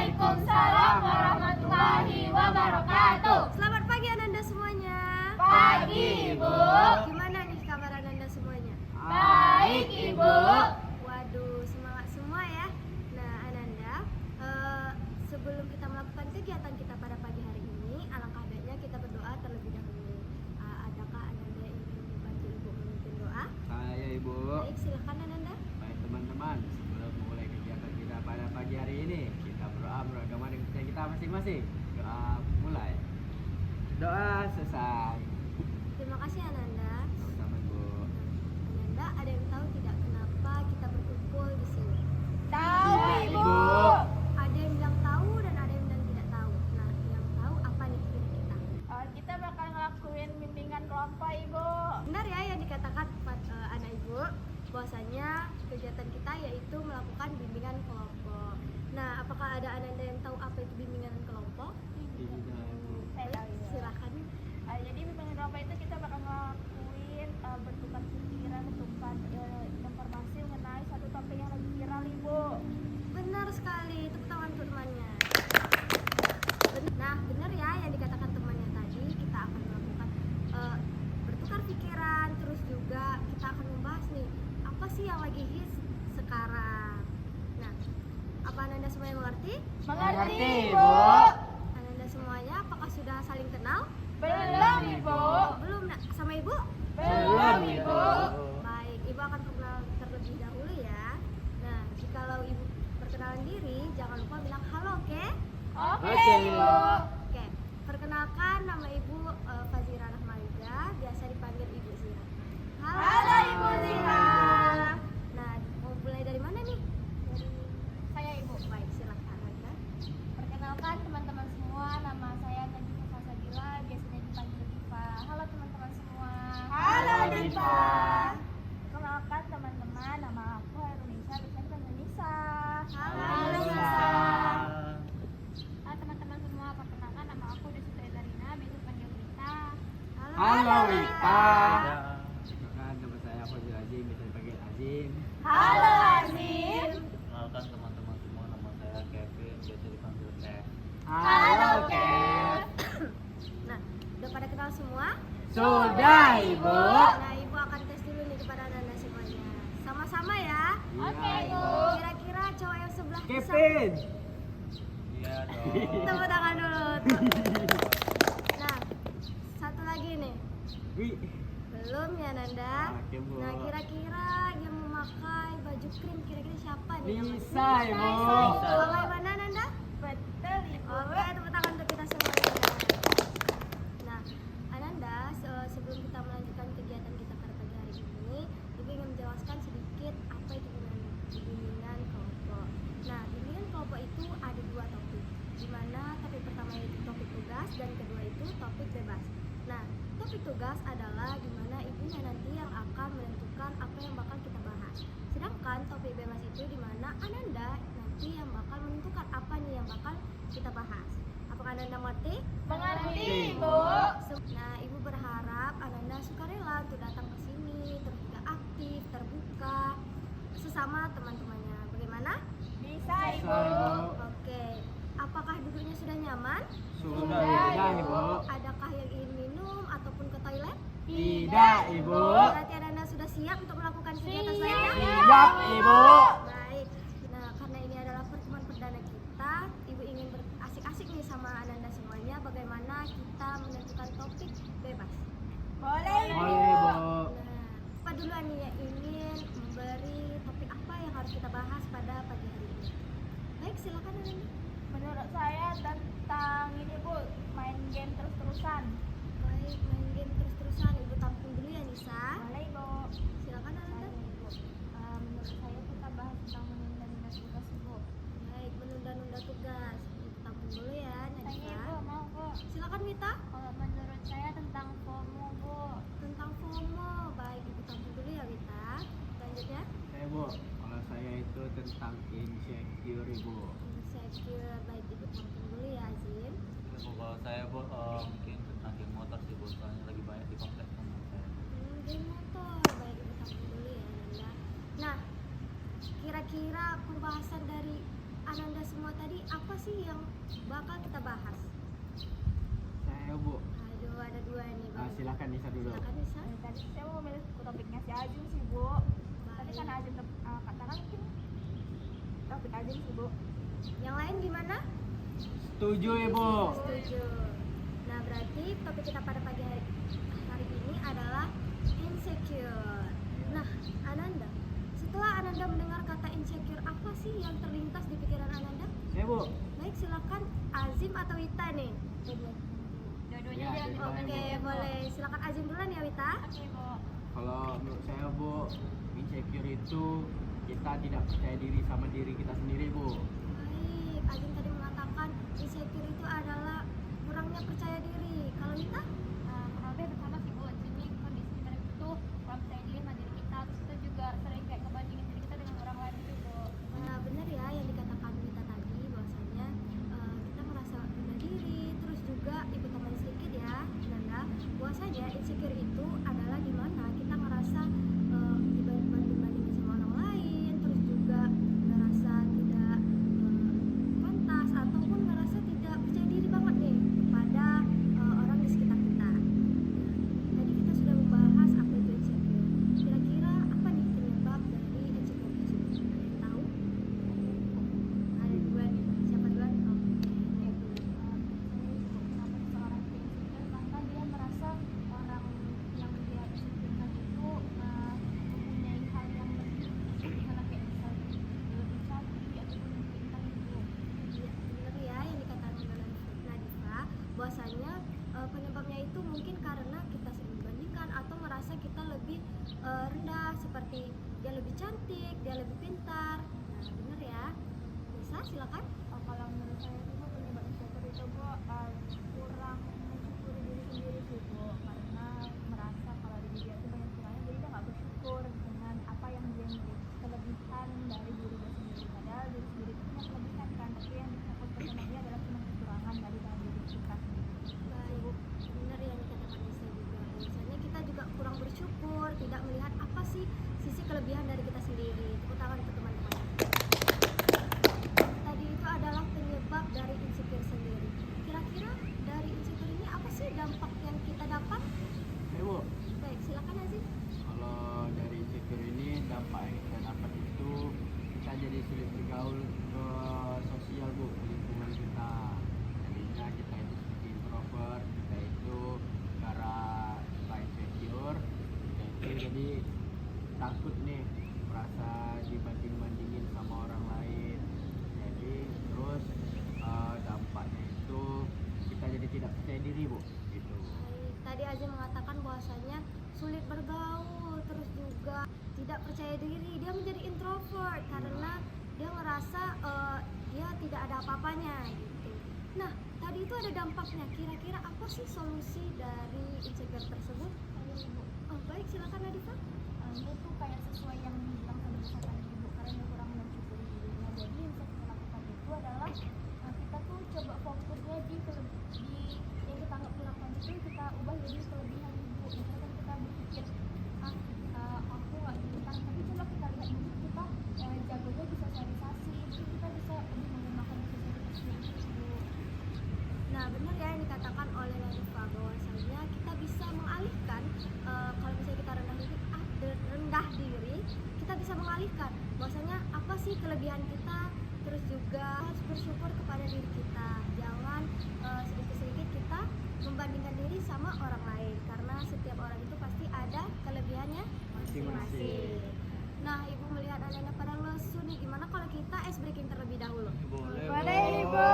Waalaikumsalam warahmatullahi wabarakatuh. Selamat pagi Ananda semuanya. Pagi, Ibu. Gimana nih kabar Ananda semuanya? Baik, Ibu. Waduh, semangat semua ya. Nah Ananda, sebelum kita melakukan kegiatan kita pada pagi hari ini, alangkah baiknya kita berdoa terlebih dahulu. Adakah Ananda yang ingin membantu Ibu memimpin doa? Saya Ibu. Baik, silakan Ananda. Baik teman-teman, sebelum memulai kegiatan kita pada pagi hari ini, kita berdoa beragama dengan kita masing-masing. Doa mulai. Doa selesai. Terima kasih Ananda. Sama-sama Ibu. Ananda, ada yang tahu tidak kenapa kita berkumpul di sini? Tahu, Ibu. Ada yang bilang tahu dan ada yang bilang tidak tahu. Nah, yang tahu apa nih dari kita? Kita bakal ngelakuin bimbingan kelompok, Ibu. Benar ya yang dikatakan anak ibu, bahwasanya kegiatan kita yaitu melakukan bimbingan kelompok. Nah, apakah ada Ananda yang tahu apa itu bimbingan kelompok? Saya tahu, Ibu. Silakan. Jadi bimbingan kelompok itu kita bakal ngelakuin bertukar pikiran, bertukar informasi mengenai satu topik yang lagi viral, Ibu. Benar sekali, tepuk tangan untuk temannya. Nah, benar ya yang dikatakan temannya tadi, kita akan melakukan bertukar pikiran, terus juga kita akan membahas nih apa sih yang lagi hits sekarang. Nah, apa Ananda semuanya mengerti? Mengerti, Ibu. Ananda semuanya apakah sudah saling kenal? Belum, Ibu. Belum nak sama ibu? Belum, Ibu. Baik, ibu akan perkenal terlebih dahulu ya. Nah, jikalau ibu perkenalan diri, jangan lupa bilang halo, oke? Oke, Oke. Ibu. Oke, perkenalkan nama ibu Fazira Rahmaida, biasa dipanggil Ibu Zira. Halo, Ibu Zira. Nah, mau mulai dari mana nih? Dari Saya, Ibu. baik, silakan Anda. Perkenalkan teman-teman semua, nama saya Najibah Fasabila, biasanya dipanggil Diva. Halo teman-teman semua. Halo, Diva. Perkenalkan teman-teman, nama aku Indonesia, biasanya dipanggil Nisa. Halo, Nisa. Nisa. Teman-teman semua, perkenalkan nama aku Desita Edarina, biasa dipanggil Wita. Halo Wita. Perkenalkan nama saya Fazil Azim, bisa dipanggil Azim. Halo Azim. Kenalkan teman-teman semua, nama saya Kevin, biasa dipanggil Kev. Halo Kev. Nah, udah pada kenal semua? Sudah Ibu. Nah, ibu akan tes dulu nih kepada Anda semuanya. Sama-sama ya. Oke, Iya, Ibu. Kira-kira cowok yang sebelah bisa. Kevin. Iya dong. Tepuk tangan dulu. Nah, satu lagi nih. Wih. Belum ya Nanda? Oke, Bu. Nah, kira-kira yang memakai baju krim kira-kira siapa nih? Nisa, Ibu. Bagaimana Nanda? Betul, Ibu. Oke, tepuk tangan untuk kita semuanya. Nah, Ananda, sebelum kita melanjutkan kegiatan kita pada pagi hari ini, Ibu ingin menjelaskan sedikit apa itu bimbingan kelompok. Nah, bimbingan kelompok itu ada dua topik, di mana topik pertama yaitu topik tugas dan kedua itu topik bebas. Nah, topik tugas adalah di mana ibunya nanti yang akan menentukan apa yang bakal kita bahas. Sedangkan topik bebas itu di mana Ananda nanti yang bakal menentukan apa nih yang bakal kita bahas. Apakah Ananda mengerti? Mengerti, Ibu. Nah, Ibu berharap Ananda sukarela untuk datang ke sini, terus juga aktif, terbuka, sesama teman-temannya. Bagaimana? Bisa, Ibu. Ibu. Oke. Apakah duduknya sudah nyaman? Sudah Ibu. Adakah yang ingin minum ataupun ke toilet? Tidak Ibu. Berarti Ananda sudah siap untuk melakukan kegiatan selanjutnya? Siap Ibu. Baik. Nah, karena ini adalah pertemuan perdana kita, Ibu ingin berasik-asik nih sama Ananda semuanya bagaimana kita menentukan topik bebas. Boleh, Ibu. Boleh Ibu. Nah, apa duluan nih yang ingin memberi topik apa yang harus kita bahas pada pagi hari ini? Baik, silakan Ananda. Menurut saya tentang ini, Bu, main game terus-terusan. Baik, main game terus-terusan. Ibu tampung dulu ya Nisa. Boleh, Ibu. Silakan Ananda. Ibu. Menurut saya kita bahas tentang menunda-nunda tugas, Ibu. Baik, menunda-nunda tugas. Ibu tampung dulu ya Saya, Nisa. Ibu, mau, Bu. Silakan Wita. Kalau menurut saya tentang FOMO, Bu. Tentang FOMO. Baik, Ibu tampung dulu ya Wita. Selanjutnya, Saya Bu, kalau saya itu tentang insecure Ibu. insecure. Baik, Ibu tampung dulu ya Azim. Kalau saya Bu, mungkin tentang geng motor sih Bu, soalnya lagi banyak di komplek teman saya. Game motor. Baik, Ibu tampung dulu ya Nanda. Nah, kira-kira pembahasan dari Ananda semua tadi, apa sih yang bakal kita bahas? Saya Bu. Aduh, ada dua nih Bang. Silakan Nisa dulu. Silakan Nisa. Tadi saya mau memilih topiknya si Ajun sih Bu. Tadi kan Ajun katakan mungkin topik Ajun sih Bu. Yang lain gimana? Setuju Ibu. Setuju. Nah, berarti topik kita pada pagi hari ini adalah insecure. Nah, Ananda, setelah Ananda mendengar kata insecure, apa sih yang terlintas di pikiran Ananda? Saya Bu. Baik, silakan Azim atau Wita nih. Dua-duanya Ya, dia. dua-duanya, Oke, Bu. boleh. Silakan Azim duluan ya, Wita. Oke Bu. Kalau menurut saya Bu, insecure itu kita tidak percaya diri sama diri kita sendiri Bu. Baik, Azim tadi mengatakan insecure itu adalah kurangnya percaya diri. Kalau Wita? Kurang lebih sama sih Bu. Jadi kondisi kita itu kurang percaya diri sama diri kita. Terus kita juga sering kayak ngebandingin diri kita dengan orang lain gitu Bu. Nah, benar ya yang dikatakan Wita tadi, bahwasanya kita merasa rendah diri, terus juga ikut tambahin sedikit ya, Nanda, bahwasanya insecure itu adalah dimana kita merasa dibanding-bandingin sama orang lain, terus juga ngerasa tidak pantas ataupun ngerasa tidak percaya diri banget nih pada orang di sekitar kita. Nah, tadi kita sudah membahas apa itu insecure. Kira-kira apa nih penyebab dari insecure tersebut? Ada yang tahu? Ada dua nih. Siapa duluan? Oke, lihat dulu. Kenapa seseorang itu insecure? Karena dia merasa orang yang dia insecurekan itu mempunyai hal yang lebih, misalnya kayak misalnya lebih cantik ataupun pintar gitu. Iya, benar ya yang dikatakan oleh Nadifa, bahwasanya penyebabnya itu mungkin karena kita sering membandingkan atau merasa kita lebih rendah, seperti dia lebih cantik, dia lebih pintar. Nah, benar ya. Nisa, silakan. Kalau menurut saya itu Bu, penyebab insecure itu Bu kurang mensyukuri diri sendiri sih Bu, karena merasa kalau diri dia itu banyak kurangnya, jadi dia nggak bersyukur dengan apa yang dia miliki, kelebihan dari diri dia sendiri. Padahal diri sendiri itu punya kelebihan kan, tapi yang ditakutkan sama dia adalah cuma kekurangan dari dalam diri kita sendiri. Baik, benar yang dikatakan Nisa juga. Bahwasanya kita juga kurang bersyukur, tidak melihat apa sih sisi kelebihan dari kita sendiri. Tepuk tangan untuk teman-teman. Tadi itu adalah penyebab dari insecure sendiri. Kira-kira dari insecure ini apa sih dampak yang kita dapat? Saya Bu. Baik, silakan Azim. Kalau dari insecure ini dampak yang kita dapat itu kita jadi sulit bergaul ke sosial Bu, ke lingkungan kita. Jadinya kita itu seperti introvert, kita itu karena kita insecure, kita itu jadi takut nih merasa dibanding-bandingin sama orang lain. Jadi terus dampaknya itu kita jadi tidak percaya diri Bu, gitu. Baik, tadi Azim mengatakan bahwasanya sulit bergaul, terus juga tidak percaya diri. Dia menjadi introvert karena dia ngerasa dia tidak ada apa-apanya gitu. Nah, tadi itu ada dampaknya. Kira-kira apa sih solusi dari insecure tersebut? Oh, baik, silakan Nadifa. Ini tuh kayak sesuai yang dibilang sama Nisa tadi Bu, karena dia kurang mensyukuri dirinya. Jadi yang bisa kita lakukan itu adalah kita tuh coba fokusnya di yang kita anggap kelebihan itu kita ubah jadi kelebihan Bu. Misalkan kita berpikir aku nggak pintar, tapi coba kita lihat dulu kita jagonya di sosialisasi, itu kita bisa lebih menggunakan sosialisasi Bu. Nah, benar ya yang dikatakan oleh Nadifa, bahwasanya kita bisa mengalihkan kalau misalnya kita rendah diri, kita bisa mengalihkan bahwasanya apa sih kelebihan kita, terus juga harus bersyukur kepada diri kita. Jangan sedikit-sedikit kita membandingkan diri sama orang lain, karena setiap orang itu pasti ada kelebihannya masing-masing. Nah, Ibu melihat Ananda pada lesu nih, gimana kalau kita ice breaking terlebih dahulu? Boleh Ibu.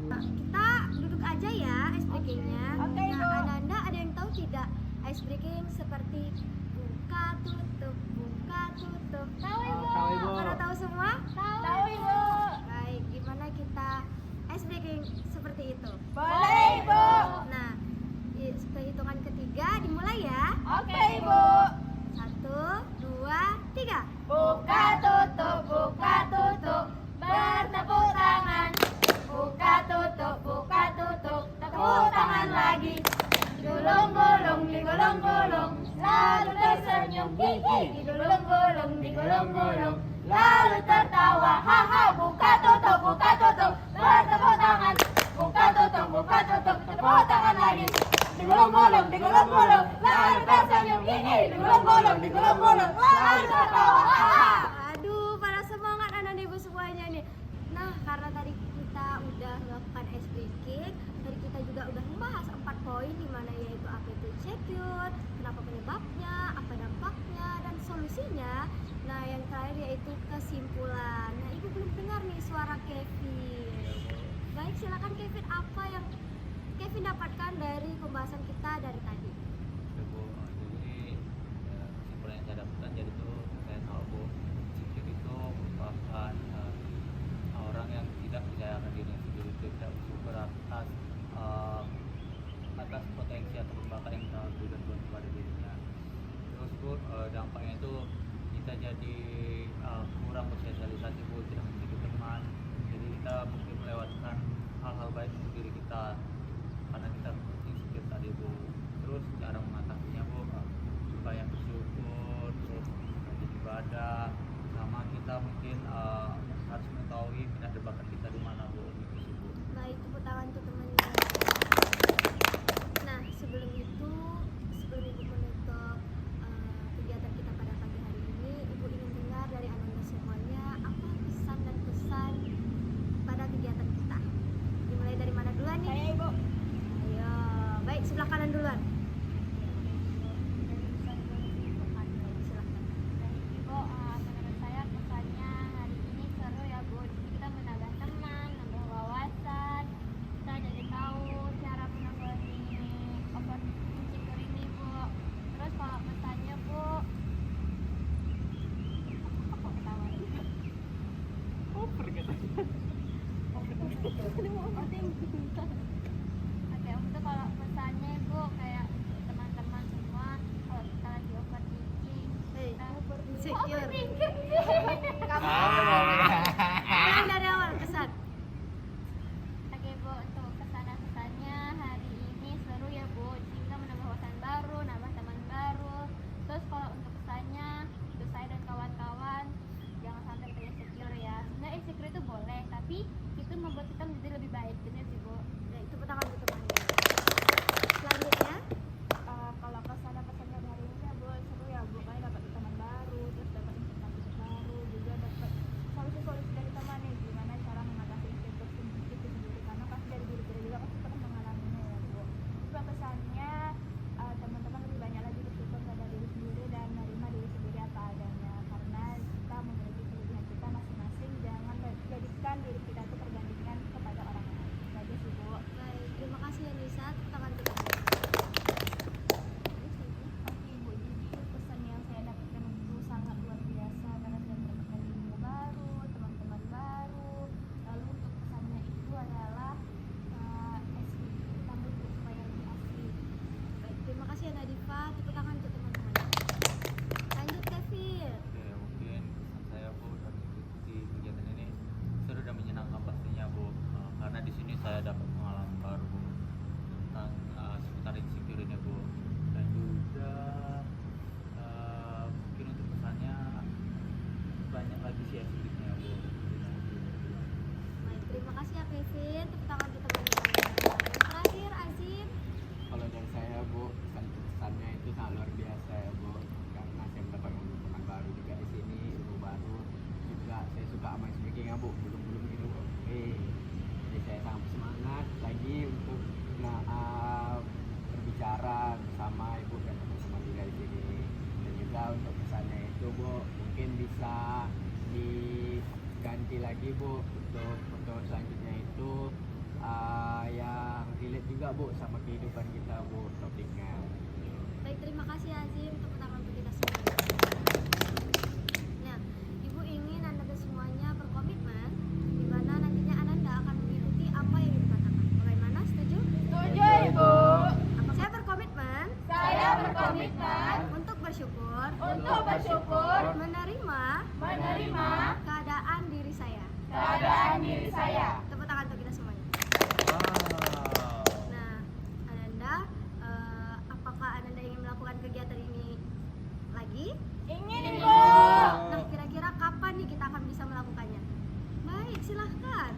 Nah, kita duduk aja ya ice breakingnya. Oke, Ibu. Nah, Ananda ada yang tahu tidak ice breaking seperti buka tutup, buka tutup? Tahu Ibu. Tahu Ibu. Pada tahu semua? Tahu Ibu. Baik, gimana kita ice breaking seperti itu? Boleh Ibu. Nah, hitungan ketiga dimulai ya. Oke Ibu. 1, 2, 3. Buka tutup, bertepuk tangan. Buka tutup, tepuk tangan lagi. Digulung-gulung, lalu tersenyum. Digulung-gulung, tepuk tangan lagi. Digulung-gulung, digulung-gulung, lalu tersenyum ini. Digulung-gulung, digulung-gulung, lalu tertawa. Aduh, pada semangat anak ibu semuanya nih. Nah, karena tadi kita udah melakukan ice breaking, tadi kita juga udah membahas 4 poin di mana yaitu apa itu insecure, kenapa penyebabnya, apa dampaknya, dan solusinya. Nah, yang terakhir yaitu kesimpulan. Nah, ibu belum dengar nih suara Kevin. Baik, silakan Kevin, apa yang Kevin dapatkan dari pembahasan kita dari tadi? Oke, Bu. Jadi kesimpulan yang saya dapatkan jadi tuh saya tahu Bu, insecure itu merupakan orang yang tidak percaya akan dirinya sendiri, tidak bersyukur atas potensi atau bakat yang telah diberikan Tuhan kepada dirinya. Terus Bu, dampaknya itu kita jadi kurang bersosialisasi Bu, tidak memiliki teman, jadi kita mungkin melewatkan hal-hal baik untuk diri kita karena kita insecure tadi Bu. Terus cara mengatasinya Bu, banyak bersyukur, terus rajin ibadah, sama kita mungkin harus mengetahui minat dan bakat kita di mana Bu, gitu sih Bu. Baik, tepuk tangan untuk temannya. Nah, sebelum ibu menutup kegiatan kita pada pagi hari ini, ibu ingin dengar dari Ananda semuanya apa pesan dan pesan pada kegiatan kita. Dimulai dari mana duluan nih? Saya Ibu. Ayo, baik, sebelah kanan duluan. Silakan. Ibu, menurut saya pesannya hari ini seru ya Bu. Jadi kita menambah teman, nambah wawasan, kita jadi tahu cara menangani insecure ini Bu. Terus kalau pesannya Bu, kok ketawa? Oke, untuk kalau pesannya Bu kayak teman-teman semua, kalau kita lagi overthinking, Hei, kita insecure. Kamu. Mulai dari awal pesan. Oke Bu, untuk pesan-pesannya hari ini seru ya Bu. Jadi kita menambah wawasan baru, nambah teman baru. Terus kalau untuk pesannya, untuk saya dan kawan-kawan, jangan sampai kita insecure ya. Sebenarnya insecure itu boleh, tapi itu membuat kita menjadi lebih baik, benar sih Bu. Ya, itu tangan untuk temannya. Selanjutnya, Kalau pesan-pesannya hari ini ya Bu, seru ya Bu. Kalian dapat teman baru, terus dapat informasi baru, juga dapat solusi-solusi dari teman nih, gimana cara mengatasi insecure itu sendiri. Karena pasti dari diri kita juga pasti pernah mengalaminya ya Bu. Juga pesannya teman-teman lebih banyak lagi bersyukur pada diri sendiri dan menerima diri sendiri apa adanya. Karena kita memiliki kelebihan kita masing-masing, jangan jadikan diri kita itu perbandingan kepada orang lain. Itu aja sih Bu. baik, terima kasih ya Nisa. Tepuk tangan untuk temannya. Oke Ibu, jadi pesan yang saya dapatkan itu sangat luar biasa karena saya mendapatkan ilmu baru, teman-teman baru. Lalu untuk pesannya itu adalah asik, kita butuh supaya lebih asik. Baik, terima kasih ya Nadifa. Tepuk tangan untuk teman-teman. Lanjut Kevin. Oke, mungkin pesan saya Bu dari mengikuti kegiatan ini seru dan menyenangkan pastinya Bu. Karena di sini saya dapat pengalaman baru Bu, tentang seputar insecure ini Bu. Dan juga mungkin untuk pesannya banyak lagi sih aktivitasnya Bu. Baik, terima kasih ya Kevin. Tepuk tangan untuk teman-teman. Yang terakhir Azim. Kalau dari saya Bu, pesannya itu sangat luar biasa ya Bu, karena saya mendapatkan teman baru juga di sini, ilmu baru juga. Saya suka sama speaking ya Bu, belum gitu. Jadi saya sangat semangat lagi untuk berbicara bersama Ibu dan teman-teman juga di sini. Dan juga untuk pesannya itu Bu, mungkin bisa diganti lagi Bu untuk selanjutnya itu yang relate juga Bu sama kehidupan kita Bu, topiknya. Baik, terima kasih Azim. Tepuk tangan untuk kita semua. Nah, Ibu ingin Ananda semuanya berkomitmen di mana nantinya Ananda akan mengikuti apa yang Ibu katakan. Bagaimana? Setuju? Setuju Ibu. Saya berkomitmen Saya berkomitmen untuk bersyukur, menerima keadaan diri saya. Tepuk tangan untuk kita semuanya. Wow. Nah, Ananda, apakah Ananda ingin melakukan kegiatan ini lagi? Ingin Ibu. Nah, kira-kira kapan nih kita akan bisa melakukannya? Baik, silahkan.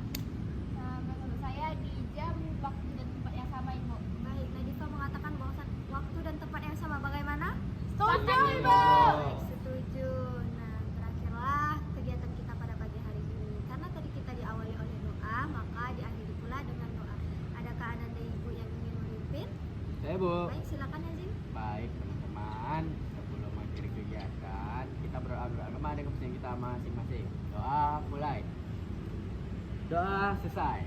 Menurut saya di jam, waktu dan tempat yang sama Ibu. Ya Bu. Baik, silakan ya Zin. Baik teman-teman, sebelum mengakhiri kegiatan kita beragama dengan kepentingan kita masing-masing. Doa mulai. Doa selesai.